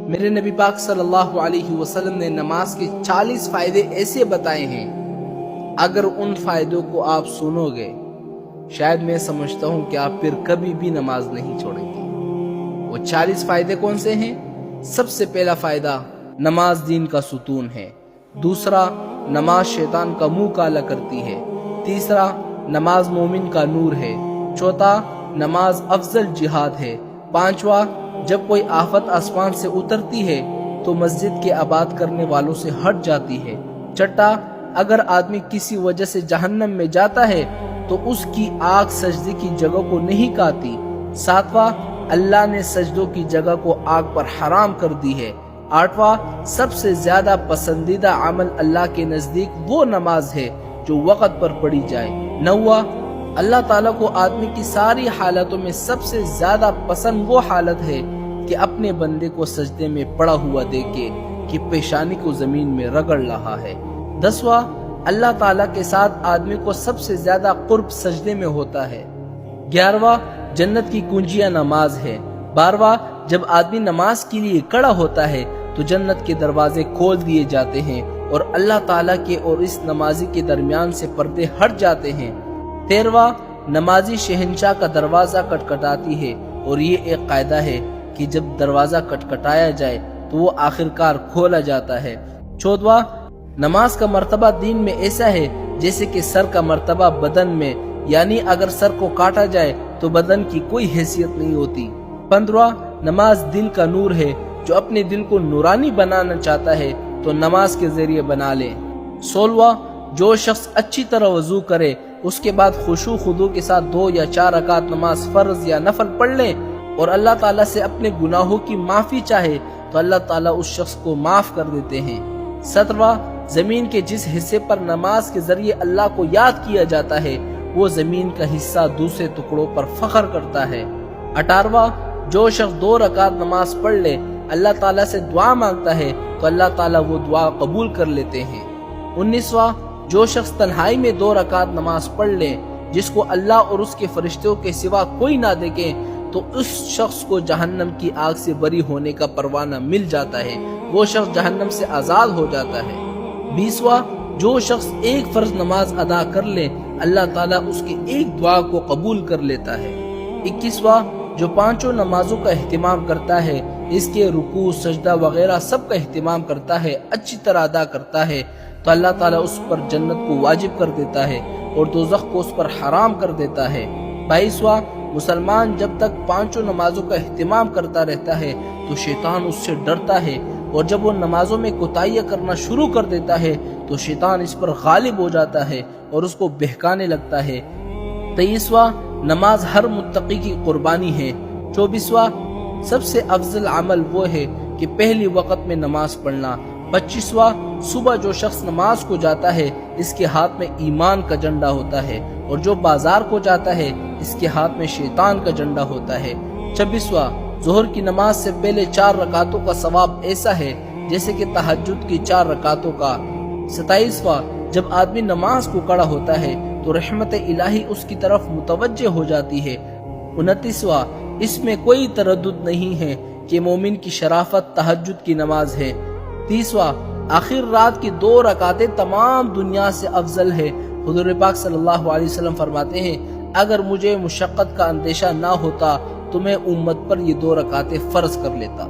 میرے نبی پاک صلی اللہ علیہ وسلم نے نماز کے 40 فائدے ایسے بتائے ہیں، اگر ان فائدوں کو آپ سنو گے شاید میں سمجھتا ہوں کہ آپ پھر کبھی بھی نماز نہیں چھوڑیں گے۔ وہ 40 فائدے کون سے ہیں؟ سب سے پہلا فائدہ، نماز دین کا ستون ہے۔ دوسرا، نماز شیطان کا منہ کالا کرتی ہے۔ تیسرا، نماز مومن کا نور ہے۔ چوتھا، نماز افضل جہاد ہے۔ پانچواں، جب کوئی آفت آسمان سے اترتی ہے تو مسجد کے آباد کرنے والوں سے ہٹ جاتی ہے۔ چھٹا، اگر آدمی کسی وجہ سے جہنم میں جاتا ہے تو اس کی آگ سجدے کی جگہ کو نہیں کاتی۔ ساتواں، اللہ نے سجدوں کی جگہ کو آگ پر حرام کر دی ہے۔ آٹھواں، سب سے زیادہ پسندیدہ عمل اللہ کے نزدیک وہ نماز ہے جو وقت پر پڑھی جائے۔ نواں، اللہ تعالیٰ کو آدمی کی ساری حالتوں میں سب سے زیادہ پسند وہ حالت ہے کہ اپنے بندے کو سجدے میں پڑا ہوا دیکھے کہ پیشانی کو زمین میں رگڑ رہا ہے۔ 10واں، اللہ تعالیٰ کے ساتھ آدمی کو سب سے زیادہ قرب سجدے میں ہوتا ہے۔ 11واں، جنت کی کنجیاں نماز ہے۔ 12واں، جب آدمی نماز کے لیے کھڑا ہوتا ہے تو جنت کے دروازے کھول دیے جاتے ہیں اور اللہ تعالیٰ کے اور اس نمازی کے درمیان سے پردے ہٹ جاتے ہیں۔ 13واں، نمازی شہنشاہ کا دروازہ کٹکھٹاتی ہے اور یہ ایک قاعدہ ہے کہ جب دروازہ کٹکھٹایا جائے تو وہ آخرکار کھولا جاتا ہے۔ 14واں، نماز کا مرتبہ دین میں ایسا ہے جیسے کہ سر کا مرتبہ بدن میں، یعنی اگر سر کو کاٹا جائے تو بدن کی کوئی حیثیت نہیں ہوتی۔ 15واں، نماز دل کا نور ہے، جو اپنے دل کو نورانی بنانا چاہتا ہے تو نماز کے ذریعے بنا لے۔ 16واں، جو شخص اچھی طرح وضو کرے اس کے بعد خشوع خضوع کے ساتھ 2 یا 4 رکعت نماز فرض یا نفل پڑھ لے اور اللہ تعالیٰ سے اپنے گناہوں کی معافی چاہے تو اللہ تعالیٰ اس شخص کو معاف کر دیتے ہیں۔ 17واں، زمین کے جس حصے پر نماز کے ذریعے اللہ کو یاد کیا جاتا ہے وہ زمین کا حصہ دوسرے ٹکڑوں پر فخر کرتا ہے۔ 18واں، جو شخص 2 رکعت نماز پڑھ لے اللہ تعالیٰ سے دعا مانگتا ہے تو اللہ تعالیٰ وہ دعا قبول کر لیتے ہیں۔ 19واں، جو شخص تنہائی میں 2 رکعت نماز پڑھ لے جس کو اللہ اور اس کے فرشتوں کے سوا کوئی نہ دیکھے تو اس شخص کو جہنم کی آگ سے بری ہونے کا پروانہ مل جاتا ہے، وہ شخص جہنم سے آزاد ہو جاتا ہے۔ 20واں، جو شخص 1 فرض نماز ادا کر لے اللہ تعالیٰ اس کی ایک دعا کو قبول کر لیتا ہے۔ 21واں، جو 5 نمازوں کا اہتمام کرتا ہے، اس کے رکوع سجدہ وغیرہ سب کا اہتمام کرتا ہے، اچھی طرح ادا کرتا ہے تو اللہ تعالیٰ اس پر جنت کو واجب کر دیتا ہے اور دوزخ کو اس پر حرام کر دیتا ہے۔ 22واں، مسلمان جب تک 5 نمازوں کا اہتمام کرتا رہتا ہے تو شیطان اس سے ڈرتا ہے اور جب وہ نمازوں میں کوتاہیاں کرنا شروع کر دیتا ہے تو شیطان اس پر غالب ہو جاتا ہے اور اس کو بہکانے لگتا ہے۔ 23واں، نماز ہر متقی کی قربانی ہے۔ 24واں، سب سے افضل عمل وہ ہے کہ پہلی وقت میں نماز پڑھنا۔ 25واں، صبح جو شخص نماز کو جاتا ہے اس کے ہاتھ میں ایمان کا جھنڈا ہوتا ہے اور جو بازار کو جاتا ہے اس کے ہاتھ میں شیطان کا جھنڈا ہوتا ہے۔ 26واں، ظہر کی نماز سے پہلے 4 رکعتوں کا ثواب ایسا ہے جیسے کہ تہجد کی 4 رکعتوں کا۔ 27واں، جب آدمی نماز کو کھڑا ہوتا ہے تو رحمت الہی اس کی طرف متوجہ ہو جاتی ہے۔ 29واں، اس میں کوئی تردد نہیں ہے کہ مومن کی شرافت تہجد کی نماز ہے۔ 30واں، آخر رات کی 2 رکعتیں تمام دنیا سے افضل ہے۔ حضور پاک صلی اللہ علیہ وسلم فرماتے ہیں اگر مجھے مشقت کا اندیشہ نہ ہوتا تو میں امت پر یہ 2 رکعتیں فرض کر لیتا۔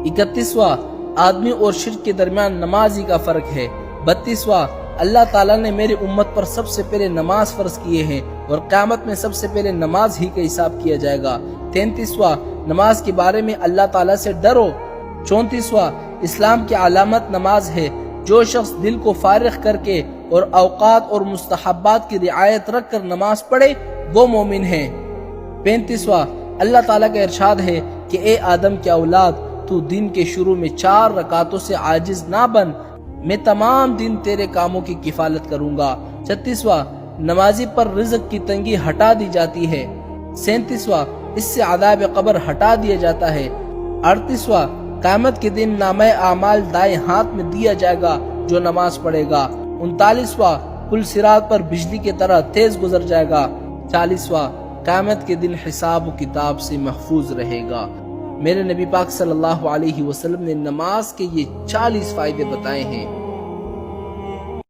31واں، آدمی اور شرک کے درمیان نماز ہی کا فرق ہے۔ 32واں، اللہ تعالیٰ نے میری امت پر سب سے پہلے نماز فرض کیے ہیں اور قیامت میں سب سے پہلے نماز ہی کا حساب کیا جائے گا۔ 33واں، نماز کے بارے میں اللہ تعالیٰ سے ڈرو۔ 34واں، اسلام کی علامت نماز ہے، جو شخص دل کو فارغ کر کے اور اوقات اور مستحبات کی رعایت رکھ کر نماز پڑھے وہ مومن ہے۔ 35واں، اللہ تعالیٰ کا ارشاد ہے کہ اے آدم کے اولاد تو دن کے شروع میں 4 رکعتوں سے عاجز نہ بن، میں تمام دن تیرے کاموں کی کفالت کروں گا۔ 36واں، نمازی پر رزق کی تنگی ہٹا دی جاتی ہے۔ 37واں، اس سے عذاب قبر ہٹا دیا جاتا ہے۔ 38واں، قیامت کے دن نامہ اعمال دائیں ہاتھ میں دیا جائے گا جو نماز پڑھے گا۔ 39واں، پل صراط پر بجلی کی طرح تیز گزر جائے گا۔ 40واں، قیامت کے دن حساب و کتاب سے محفوظ رہے گا۔ میرے نبی پاک صلی اللہ علیہ وسلم نے نماز کے یہ 40 فائدے بتائے ہیں